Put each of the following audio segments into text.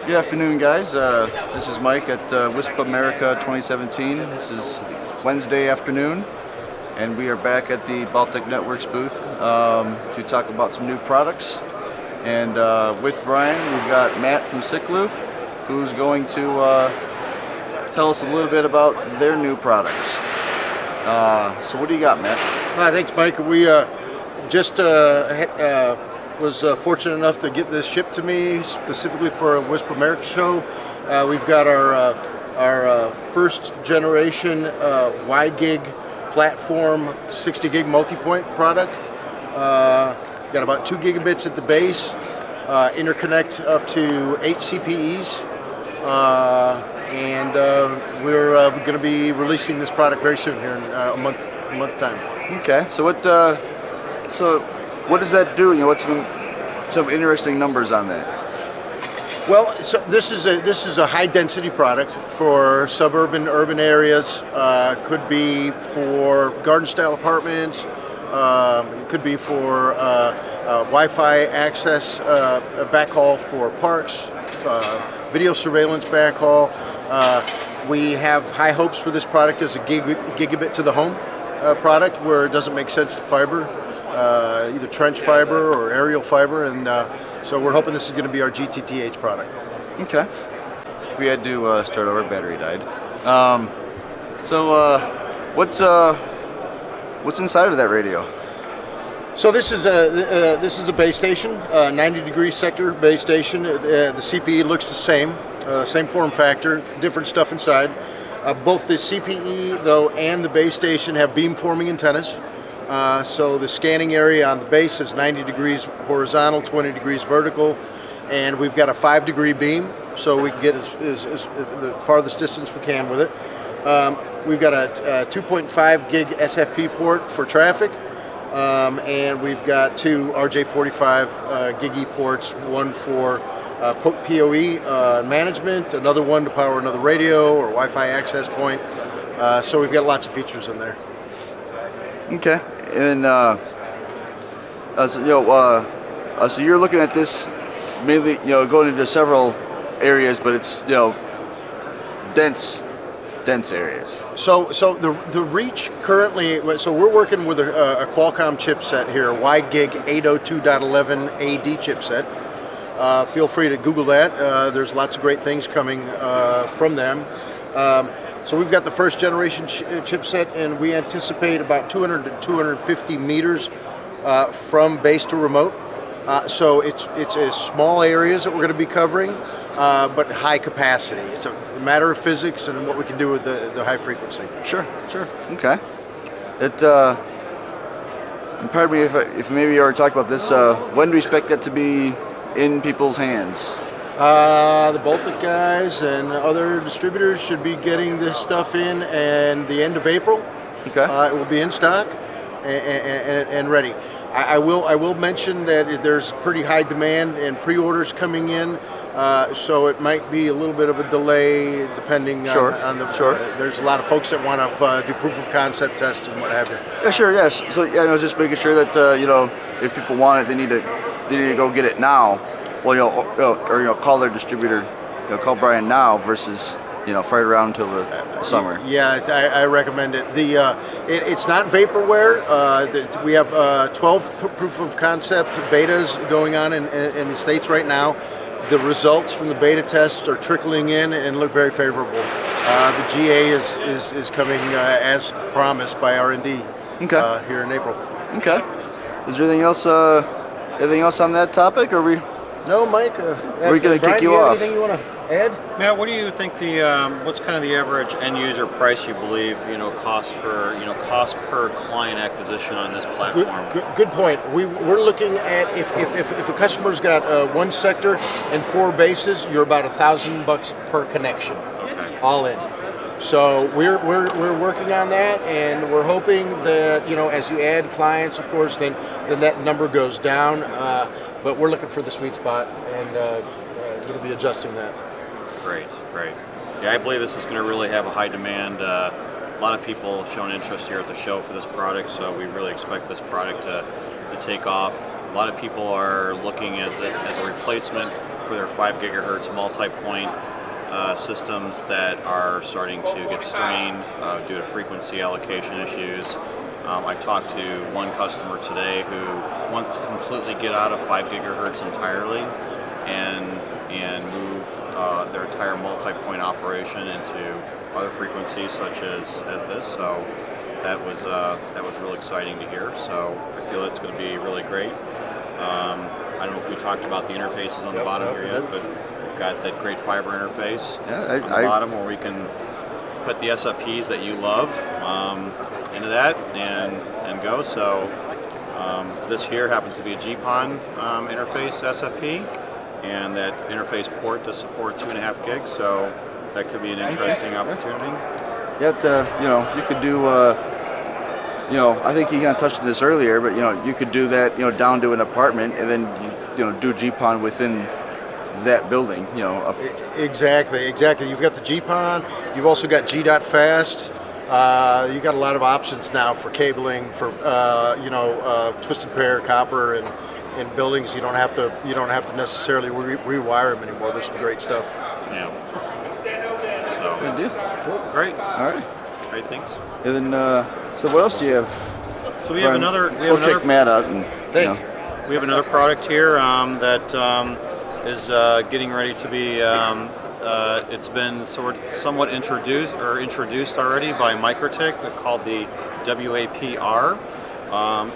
Good afternoon, guys. This is Mike at Wisp America 2017. This is Wednesday afternoon, and we are back at the Baltic Networks booth to talk about some new products. And with Brian, we've got Matt from Siklu, who's going to tell us a little bit about their new products. So what do you got, Matt? Thanks, Mike. We just was fortunate enough to get this shipped to me specifically for a Wisp America show. We've got our first generation wide gig platform 60 gig multi-point product. Got about 2 gigabits at the base, interconnect up to 8 CPEs, and we're going to be releasing this product very soon here in a month time. Okay, so what does that do? You know, what's some interesting numbers on that? Well, so this is a high density product for suburban, urban areas. Could be for garden style apartments. Could be for Wi-Fi access backhaul for parks, video surveillance backhaul. We have high hopes for this product as a gigabit to the home product, where it doesn't make sense to fiber, either trench fiber or aerial fiber, and so we're hoping this is going to be our GTTH product. Okay. We had to start over. Battery died. What's inside of that radio? So this is a base station, 90 degree sector base station. The CPE looks the same form factor, different stuff inside. Both the CPE though and the base station have beamforming antennas. So the scanning area on the base is 90 degrees horizontal, 20 degrees vertical, and we've got a 5-degree beam, so we can get as the farthest distance we can with it. We've got a 2.5 gig SFP port for traffic, and we've got 2 RJ45 gig E ports, one for PoE management, another one to power another radio or Wi-Fi access point. So we've got lots of features in there. Okay, and so you're looking at this mainly, going into several areas, but it's dense areas. So the reach currently, so we're working with a Qualcomm chipset here, wide gig 802.11 AD chipset. Feel free to Google that. There's lots of great things coming from them. So we've got the first generation chipset, and we anticipate about 200 to 250 meters from base to remote. So it's small areas that we're going to be covering, but high capacity. It's a matter of physics and what we can do with the high frequency. Sure. Okay. And pardon me if maybe you already talked about this. When do we expect that to be in people's hands? The Baltic guys and other distributors should be getting this stuff in the end of April. Okay. It will be in stock and ready. I will mention that there's pretty high demand and pre-orders coming in, so it might be a little bit of a delay depending on the. Sure. There's a lot of folks that want to do proof of concept tests and what have you. Yeah, sure. Yes. So just making sure that if people want it, they need to go get it now. Well, or call their distributor, call Brian now versus fight around until the summer. Yeah, I recommend it. It's not vaporware. We have 12 proof of concept betas going on in the States right now. The results from the beta tests are trickling in and look very favorable. The GA is coming as promised by R&D here in April. Okay. Is there anything else on that topic, or we? No, Mike. We're going to kick you off. Anything you want to add? Matt, what do you think what's kind of the average end user price you believe cost per client acquisition on this platform? Good point. We're looking at if a customer's got one sector and 4 bases, you're about $1,000 per connection, all in. So we're working on that, and we're hoping that as you add clients, of course, then that number goes down. But we're looking for the sweet spot, and we'll be adjusting that. Great. Yeah, I believe this is going to really have a high demand. A lot of people have shown interest here at the show for this product, so we really expect this product to take off. A lot of people are looking as a replacement for their 5 gigahertz multi-point systems that are starting to get strained due to frequency allocation issues. I talked to one customer today who wants to completely get out of 5 gigahertz entirely and move their entire multi-point operation into other frequencies such as this. So that was really exciting to hear. So I feel it's going to be really great. I don't know if we talked about the interfaces on the bottom here yet, but we've got that great fiber interface on the bottom where we can put the SFPs that you love into that and go. So this here happens to be a GPON interface SFP, and that interface port does support 2.5 gigs. So that could be an interesting opportunity. Yeah, you could do. I think you kind of touched on this earlier, but you could do that, down to an apartment, and then do GPON within that building, up. Exactly. You've got the GPON. You've also got G.fast. You got a lot of options now for cabling, for twisted pair copper, and in buildings you don't have to necessarily rewire them anymore. There's some great stuff. Yeah. So Good deal. cool. Great. All right. Great. Thanks. And then, so what else do you have? So we have another. We'll kick Matt out and. Thanks. We have another product here that is getting ready to be. It's been somewhat introduced already by Microtik, called the WAP-R.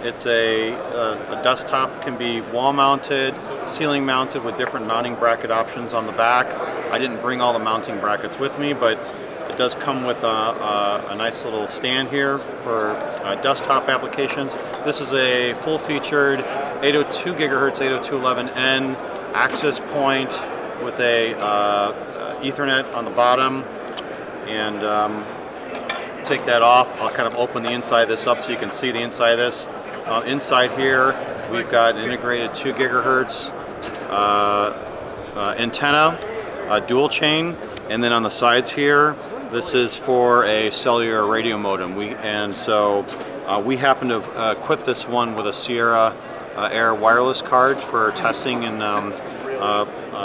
It's a desktop, can be wall mounted, ceiling mounted with different mounting bracket options on the back. I didn't bring all the mounting brackets with me, but it does come with a nice little stand here for desktop applications. This is a full-featured 802 gigahertz 802.11n access point with a Ethernet on the bottom, and take that off. I'll kind of open the inside of this up so you can see the inside of this. Inside here, we've got an integrated 2 gigahertz antenna, dual chain, and then on the sides here, this is for a cellular radio modem. We happen to equip this one with a Sierra Air wireless card for testing and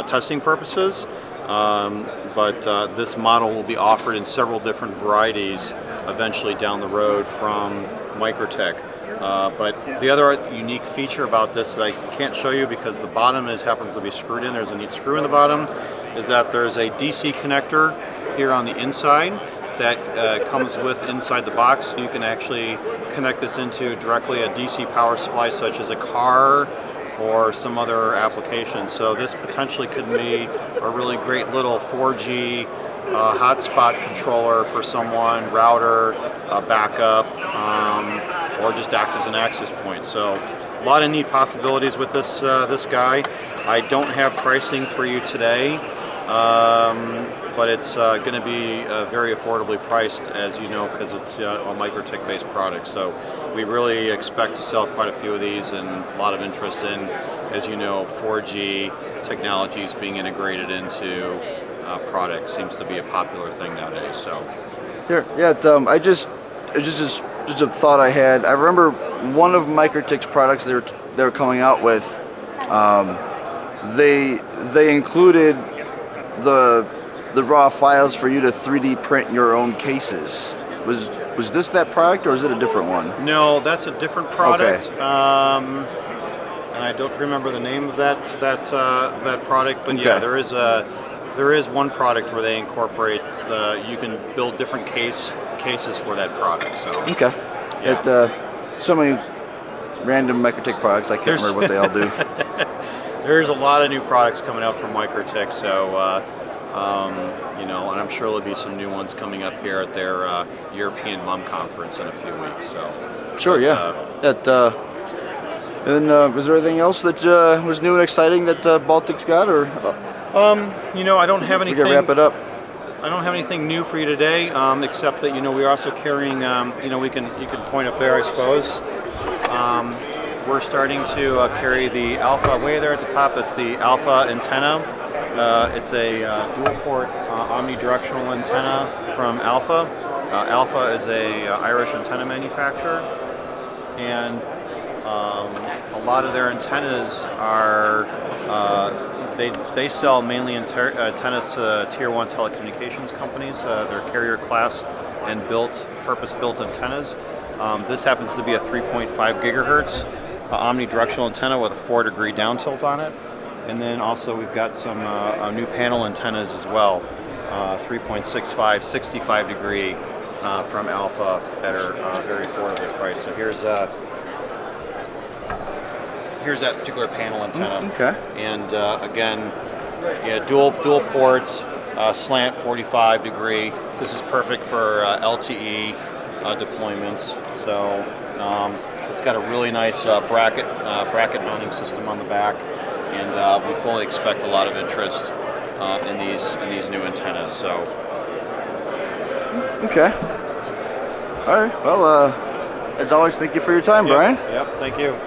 testing purposes. But this model will be offered in several different varieties eventually down the road from Microtik. But the other unique feature about this that I can't show you because the bottom happens to be screwed in, there's a neat screw in the bottom, is that there's a DC connector here on the inside that comes with inside the box. You can actually connect this into directly a DC power supply such as a car or some other application. So this potentially could be a really great little 4G hotspot controller for someone, router, backup, or just act as an access point. So a lot of neat possibilities with this guy. I don't have pricing for you today, but it's going to be very affordably priced, as you know, because it's a Microtik based product. So we really expect to sell quite a few of these, and a lot of interest in, as you know, 4G technologies being integrated into products seems to be a popular thing nowadays. So Here, I just a thought I had. I remember one of Microtik's products they were coming out with. They included the raw files for you to 3D print your own cases. Was this that product, or is it a different one? no, that's a different product. Okay. And I don't remember the name of that product, but Okay. yeah, there is one product where they incorporate you can build different cases for that product. So Okay. Yeah. So many random Microtik products, I can't remember what they all do. there's a lot of new products coming out from Microtik. So and I'm sure there'll be some new ones coming up here at their European MUM conference in a few weeks. So Sure, yeah. And then, was there anything else that was new and exciting that Baltic's got, or I don't have we anything. can wrap it up? I don't have anything new for you today, except that we're also carrying. You can point up there, I suppose. We're starting to carry the Alpha way there at the top. That's the Alpha antenna. It's a dual-port omnidirectional antenna from Alpha. Alpha is a Irish antenna manufacturer, and a lot of their antennas are they sell mainly antennas to tier 1 telecommunications companies. They're carrier class and purpose-built antennas. This happens to be a 3.5 gigahertz omnidirectional antenna with a 4-degree down tilt on it. And then also we've got some new panel antennas as well, 3.65, 65 degree from Alpha that are very affordably priced. So here's that particular panel antenna. Okay. And again, yeah, dual ports, slant 45 degree. This is perfect for LTE deployments. So it's got a really nice bracket mounting system on the back, and we fully expect a lot of interest in these new antennas. So. Okay. All right. Well, as always, thank you for your time, Brian. Yep. Thank you.